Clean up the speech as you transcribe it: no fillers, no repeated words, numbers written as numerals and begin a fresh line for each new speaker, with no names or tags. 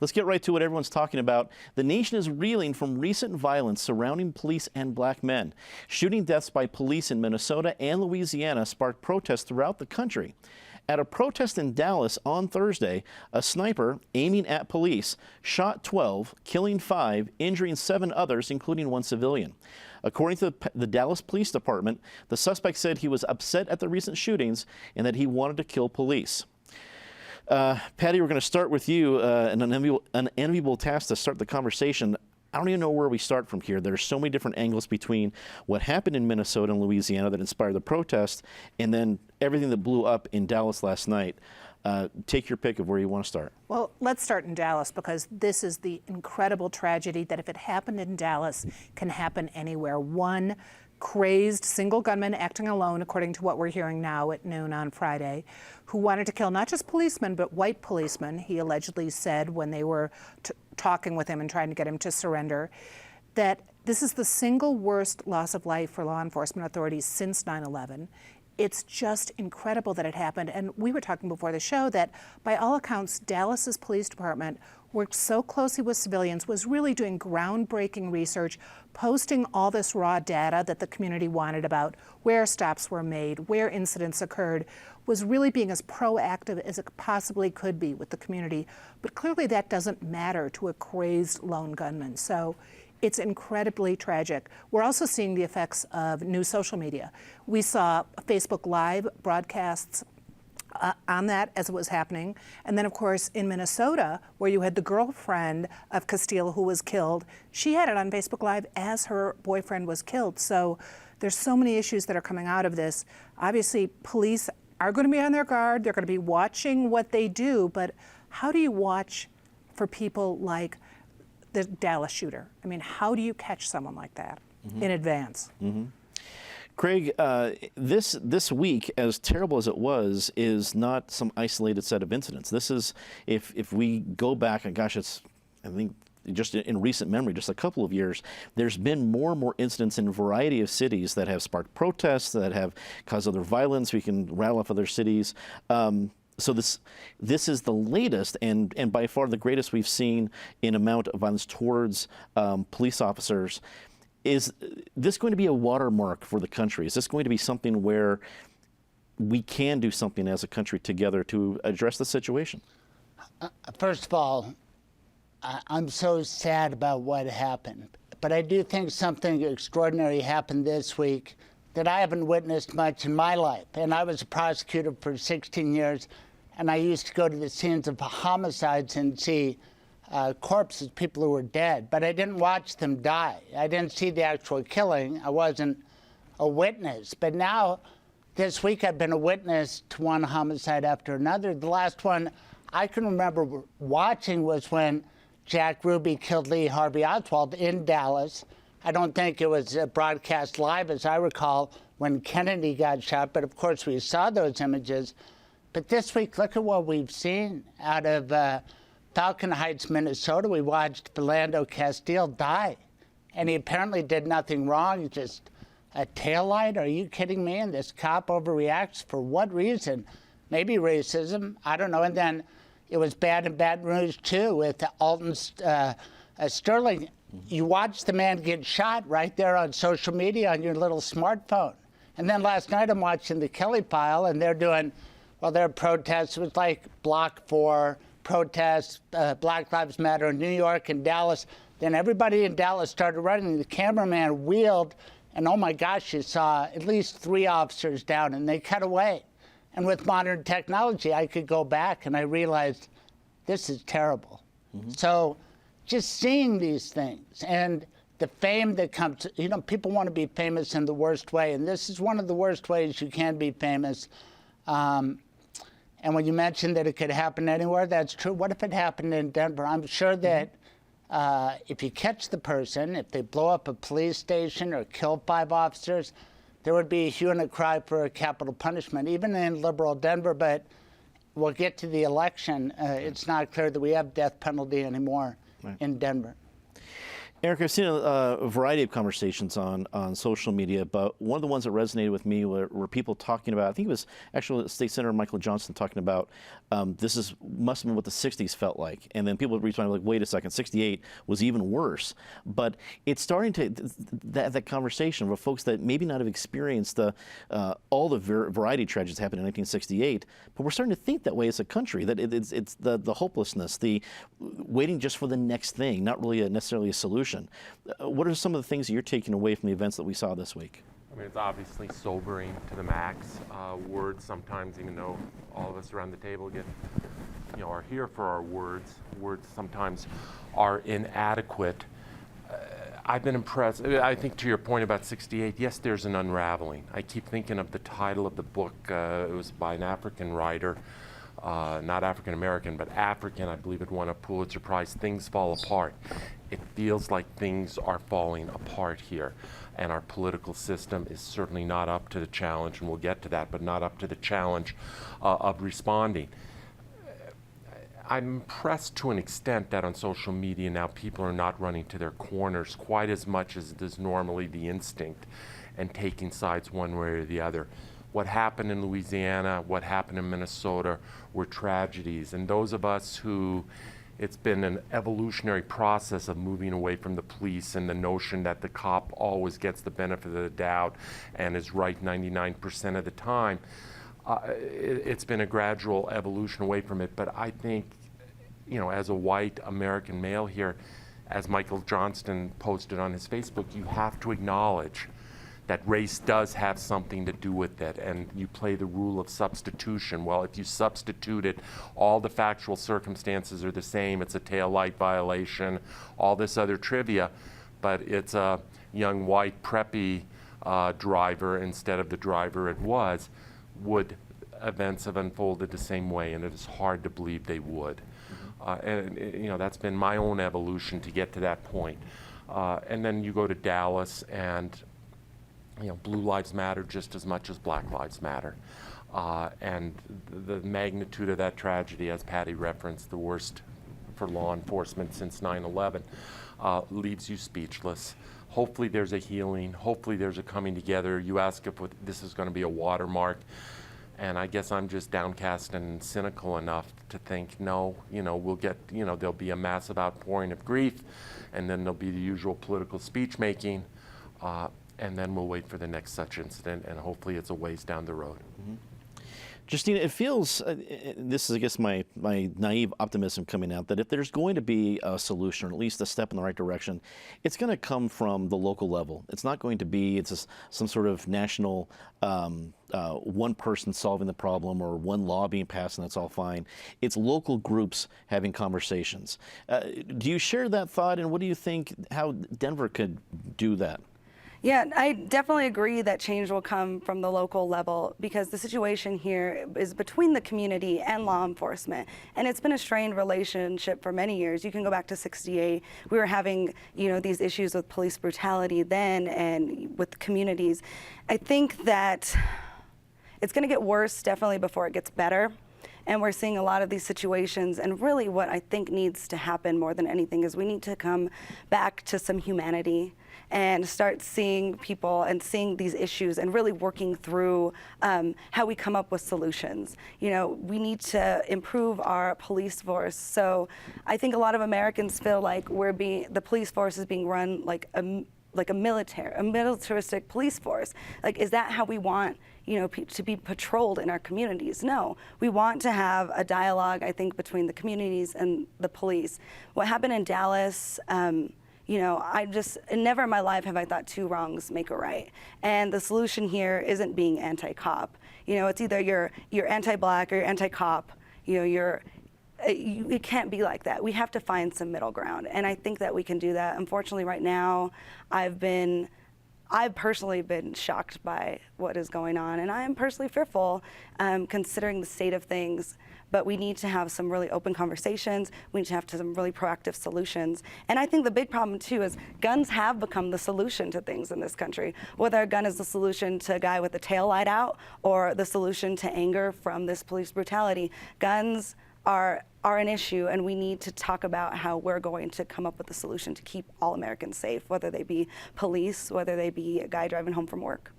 Let's get right to what everyone's talking about. The nation is reeling from recent violence surrounding police and black men. Shooting deaths by police in Minnesota and Louisiana sparked protests throughout the country. At a protest in Dallas on Thursday, a sniper aiming at police shot 12, killing 5, injuring 7 others, including 1 civilian. According to the Dallas Police Department, the suspect said he was upset at the recent shootings and that he wanted to kill police. Patty, we're going to start with you, an unenviable task to start the conversation. I don't even know where we start from here. There's so many different angles between what happened in Minnesota and Louisiana that inspired the protest and then everything that blew up in Dallas last night. Take your pick of where you want to start.
Well, let's start in Dallas because this is the incredible tragedy that if it happened in Dallas, can happen anywhere. One crazed single gunman acting alone, according to what we're hearing now at noon on Friday, who wanted to kill not just policemen, but white policemen, he allegedly said when they were talking with him and trying to get him to surrender, that this is the single worst loss of life for law enforcement authorities since 9/11. It's just incredible that it happened. And we were talking before the show that by all accounts, Dallas's police department worked so closely with civilians, was really doing groundbreaking research, posting all this raw data that the community wanted about where stops were made, where incidents occurred, was really being as proactive as it possibly could be with the community. But clearly that doesn't matter to a crazed lone gunman. So it's incredibly tragic. We're also seeing the effects of new social media. We saw Facebook Live broadcasts on that as it was happening. And then, of course, in Minnesota, where you had the girlfriend of Castile who was killed, she had it on Facebook Live as her boyfriend was killed. So there's so many issues that are coming out of this. Obviously, police are going to be on their guard. They're going to be watching what they do. But how do you watch for people like the Dallas shooter? I mean, how do you catch someone like that in advance?
Craig, this week, as terrible as it was, is not some isolated set of incidents. This is, if we go back, and gosh, it's, I think, just in recent memory, just a couple of years, there's been more and more incidents in a variety of cities that have sparked protests, that have caused other violence. We can rattle off other cities. So this is the latest and by far the greatest we've seen in amount of violence towards police officers. Is this going to be a watermark for the country? Is this going to be something where we can do something as a country together to address the situation?
First of all, I'm so sad about what happened. But I do think something extraordinary happened this week that I haven't witnessed much in my life. And I was a prosecutor for 16 years, and I used to go to the scenes of homicides and see corpses, people who were dead, but I didn't watch them die. I didn't see the actual killing. I wasn't a witness. But now, this week, I've been a witness to one homicide after another. The last one I can remember watching was when Jack Ruby killed Lee Harvey Oswald in Dallas. I don't think it was broadcast live, as I recall, when Kennedy got shot, but of course we saw those images. But this week, look at what we've seen out of Falcon Heights, Minnesota. We watched Philando Castile die, and he apparently did nothing wrong, just a taillight. Are you kidding me? And this cop overreacts for what reason? Maybe racism, I don't know. And then it was bad in Baton Rouge, too, with Alton Sterling. You watch the man get shot right there on social media on your little smartphone. And then last night I'm watching the Kelly File, and they're doing, well, their protests. It was like Block 4 protests, Black Lives Matter in New York and Dallas. Then everybody in Dallas started running. The cameraman wheeled, and oh my gosh, you saw at least 3 officers down, and they cut away. And with modern technology, I could go back, and I realized this is terrible. So just seeing these things and the fame that comes, you know, people want to be famous in the worst way, and this is one of the worst ways you can be famous. And when you mentioned that it could happen anywhere, that's true. What if it happened in Denver? I'm sure that if you catch the person, if they blow up a police station or kill 5 officers, there would be a hue and a cry for a capital punishment, even in liberal Denver. But we'll get to the election. It's not clear that we have death penalty anymore in Denver.
Eric, I've seen a variety of conversations on social media, but one of the ones that resonated with me were people talking about, I think it was actually State Senator Michael Johnson talking about must have been what the 60s felt like. And then people responded like, wait a second, 68 was even worse. But it's starting to, that conversation with folks that maybe not have experienced all the variety of tragedies happened in 1968, but we're starting to think that way as a country, that it's the hopelessness, the waiting just for the next thing, not really necessarily a solution. What are some of the things that you're taking away from the events that we saw this week?
I mean, it's obviously sobering to the max. Words sometimes, even though all of us around the table are here for our words, sometimes are inadequate. I've been impressed. I think to your point about 68, yes, there's an unraveling. I keep thinking of the title of the book. It was by an African writer, not African American, but African. I believe it won a Pulitzer Prize. Things Fall Apart. It feels like things are falling apart here, and our political system is certainly not up to the challenge, and we'll get to that, but not up to the challenge of responding. I'm impressed to an extent that on social media now people are not running to their corners quite as much as it is normally the instinct and taking sides one way or the other. What happened in Louisiana, what happened in Minnesota were tragedies, and those of us who it's been an evolutionary process of moving away from the police and the notion that the cop always gets the benefit of the doubt and is right 99% of the time. It's been a gradual evolution away from it, but I think, as a white American male here, as Michael Johnston posted on his Facebook, you have to acknowledge that race does have something to do with it, and you play the rule of substitution. Well, if you substitute it, all the factual circumstances are the same. It's a taillight violation, all this other trivia, but it's a young white preppy driver instead of the driver it was. Would events have unfolded the same way? And it is hard to believe they would. And that's been my own evolution to get to that point. And then you go to Dallas, and Blue Lives Matter just as much as Black Lives Matter. And the magnitude of that tragedy, as Patty referenced, the worst for law enforcement since 9/11, leaves you speechless. Hopefully there's a healing. Hopefully there's a coming together. You ask if this is going to be a watermark. And I guess I'm just downcast and cynical enough to think, no, we'll get, there'll be a massive outpouring of grief, and then there'll be the usual political speech making. And then we'll wait for the next such incident, and hopefully it's a ways down the road.
Mm-hmm. Justina, it feels, this is, I guess, my naive optimism coming out, that if there's going to be a solution, or at least a step in the right direction, it's going to come from the local level. It's not going to be some sort of national one person solving the problem or one law being passed and that's all fine. It's local groups having conversations. Do you share that thought, and what do you think how Denver could do that?
Yeah, I definitely agree that change will come from the local level, because the situation here is between the community and law enforcement, and it's been a strained relationship for many years. You can go back to '68. We were having, these issues with police brutality then and with communities. I think that it's going to get worse definitely before it gets better. And we're seeing a lot of these situations, and really what I think needs to happen more than anything is we need to come back to some humanity and start seeing people and seeing these issues and really working through how we come up with solutions. We need to improve our police force. So I think a lot of Americans feel like the police force is being run like a militaristic police force. Like, is that how we want to be patrolled in our communities? No, we want to have a dialogue, I think, between the communities and the police. What happened in Dallas, never in my life have I thought two wrongs make a right. And the solution here isn't being anti-cop. It's either you're anti-black or you're anti-cop. It can't be like that. We have to find some middle ground, and I think that we can do that. Unfortunately, right now, I've personally been shocked by what is going on, and I am personally fearful, considering the state of things. But we need to have some really open conversations. We need to have some really proactive solutions. And I think the big problem, too, is guns have become the solution to things in this country. Whether a gun is the solution to a guy with the tail light out or the solution to anger from this police brutality, guns are an issue, and we need to talk about how we're going to come up with a solution to keep all Americans safe, whether they be police, whether they be a guy driving home from work.